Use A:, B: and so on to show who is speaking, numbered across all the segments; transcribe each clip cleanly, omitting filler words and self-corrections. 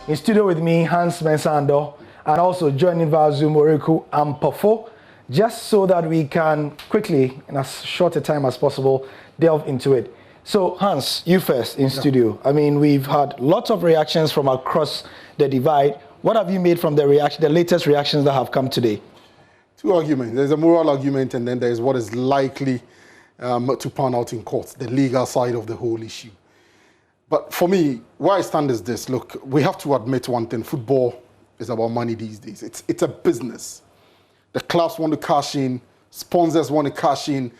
A: In studio with me, Hans Mensando, and also joining via Zoom, Oriku and Pafo, just so that we can quickly, in as short a time as possible, delve into it. So, Hans, you first in studio. I mean, we've had lots of reactions from across the divide. What have you made from the latest reactions that have come today?
B: Two arguments. There's a moral argument, and then there's what is likely to pan out in court, the legal side of the whole issue. But for me, where I stand is this. Look, we have to admit one thing. Football is about money these days. It's a business. The clubs want to cash in. Sponsors want to cash in.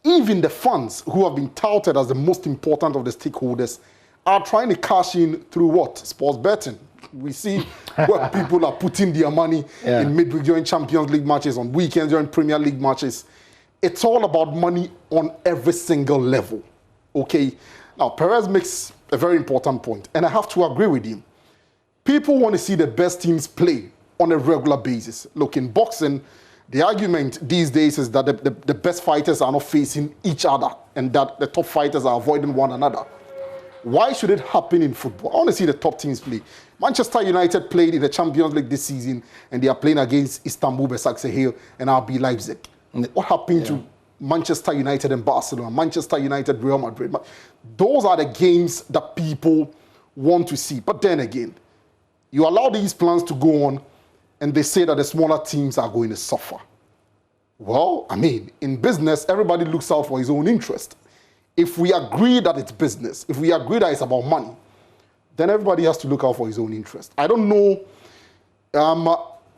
B: Even the fans, who have been touted as the most important of the stakeholders, are trying to cash in through what? Sports betting. We see where people are putting their money in midweek during Champions League matches, on weekends during Premier League matches. It's all about money on every single level. Okay? Now, Perez makes a very important point, and I have to agree with him. People want to see the best teams play on a regular basis. Look, in boxing, the argument these days is that the best fighters are not facing each other and that the top fighters are avoiding one another. Why should it happen in football? I want to see the top teams play. Manchester United played in the Champions League this season, and they are playing against Istanbul, Başakşehir, and RB Leipzig. What happened to Manchester United and Barcelona, Manchester United, Real Madrid? Those are the games that people want to see. But then again, you allow these plans to go on, and they say that the smaller teams are going to suffer. Well, I mean, in business, everybody looks out for his own interest. If we agree that it's business, if we agree that it's about money, then everybody has to look out for his own interest. I don't know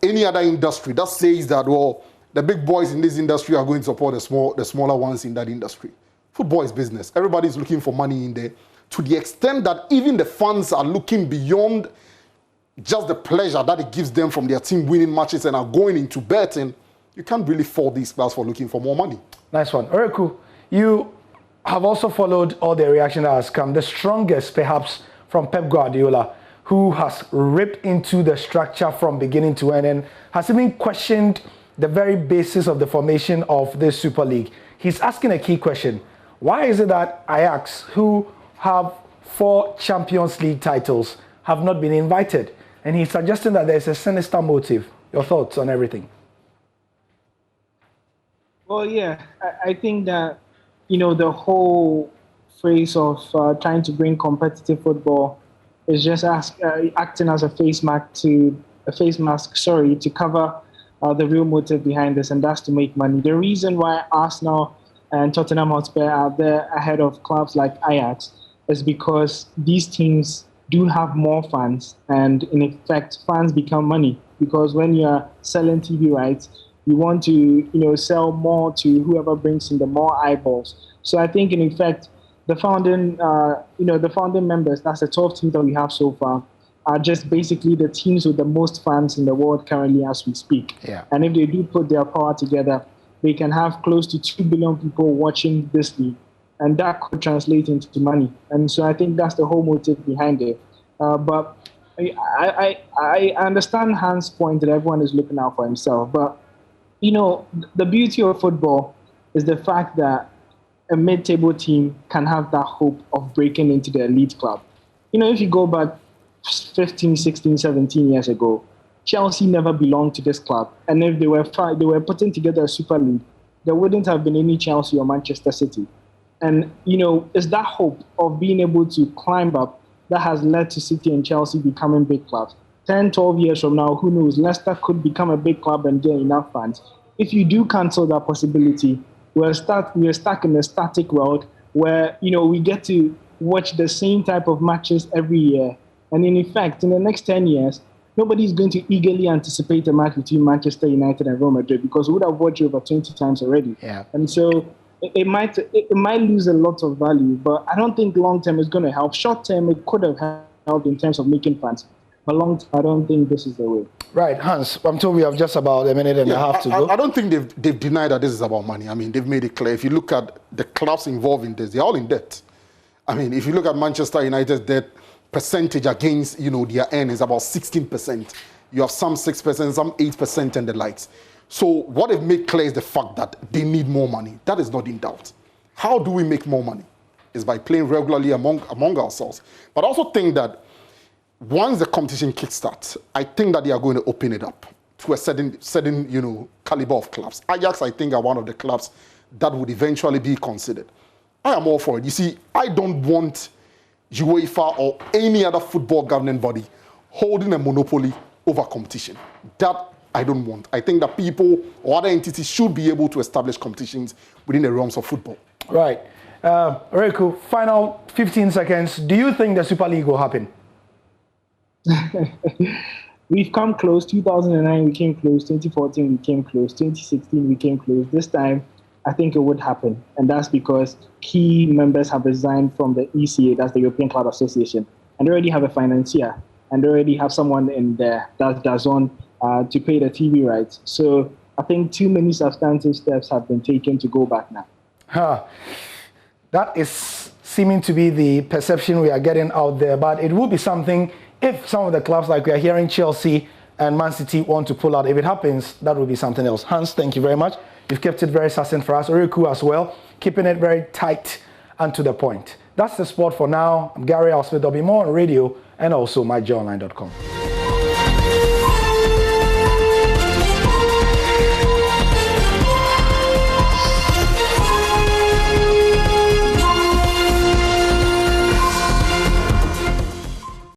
B: any other industry that says that, well, the big boys in this industry are going to support the smaller ones in that industry. Football is business. Everybody's looking for money in there, to the extent that even the fans are looking beyond just the pleasure that it gives them from their team winning matches and are going into betting. You can't really fault these players for looking for more money.
A: Nice one. Oriku, you have also followed all the reaction that has come. The strongest, perhaps, from Pep Guardiola, who has ripped into the structure from beginning to end and has even questioned the very basis of the formation of this Super League. He's asking a key question. Why is it that Ajax, who have 4 Champions League titles, have not been invited? And he's suggesting that there's a sinister motive. Your thoughts on everything?
C: Well, yeah, I think that, you know, the whole phrase of trying to bring competitive football is just acting as a face mask to cover the real motive behind this, and that's to make money. The reason why Arsenal and Tottenham Hotspur are there ahead of clubs like Ajax is because these teams do have more fans, and in effect, fans become money, because when you are selling TV rights, you want to, you know, sell more to whoever brings in the more eyeballs. So I think, in effect, the founding members, that's the 12 teams that we have so far, are just basically the teams with the most fans in the world currently as we speak.
A: Yeah.
C: And if they do put their power together, they can have close to 2 billion people watching this league, and that could translate into money. And so I think that's the whole motive behind it. But I understand Hans' point that everyone is looking out for himself, but you know, the beauty of football is the fact that a mid-table team can have that hope of breaking into the elite club. You know, if you go back 15, 16, 17 years ago, Chelsea never belonged to this club. And if they were putting together a Super League, there wouldn't have been any Chelsea or Manchester City. And, you know, it's that hope of being able to climb up that has led to City and Chelsea becoming big clubs. 10, 12 years from now, who knows, Leicester could become a big club and get enough fans. If you do cancel that possibility, we're stuck in a static world where, you know, we get to watch the same type of matches every year. And in effect, in the next 10 years, nobody's going to eagerly anticipate a match between Manchester United and Real Madrid, because we would have watched it over 20 times already.
A: Yeah.
C: And so it might lose a lot of value, but I don't think long-term is going to help. Short-term, it could have helped in terms of making fans. But long-term, I don't think this is the way.
A: Right, Hans, I'm told we have just about a minute and a half to go.
B: I don't think they've denied that this is about money. I mean, they've made it clear. If you look at the clubs involved in this, they're all in debt. I mean, if you look at Manchester United's debt percentage against, you know, their earnings, about 16%. You have some 6%, some 8% and the likes. So what they've made clear is the fact that they need more money. That is not in doubt. How do we make more money? Is by playing regularly among ourselves. But I also think that once the competition kickstarts, I think that they are going to open it up to a certain caliber of clubs. Ajax, I think, are one of the clubs that would eventually be considered. I am all for it. You see, I don't want UEFA or any other football governing body holding a monopoly over competition. That I don't want. I think that people or other entities should be able to establish competitions within the realms of football.
A: Right. Reku, final 15 seconds. Do you think the Super League will happen?
C: We've come close. 2009, we came close. 2014, we came close. 2016, we came close. This time, I think it would happen. And that's because key members have resigned from the ECA, that's the European Club Association. And they already have a financier. And they already have someone in there that's on to pay the TV rights. So I think too many substantive steps have been taken to go back now.
A: That is seeming to be the perception we are getting out there. But it will be something if some of the clubs, like we are hearing Chelsea and Man City, want to pull out. If it happens, that will be something else. Hans, thank you very much. You've kept it very succinct for us. Oriku as well, keeping it very tight and to the point. That's the sport for now. I'm Gary Alsmith. There'll be more on radio and also myjoyonline.com.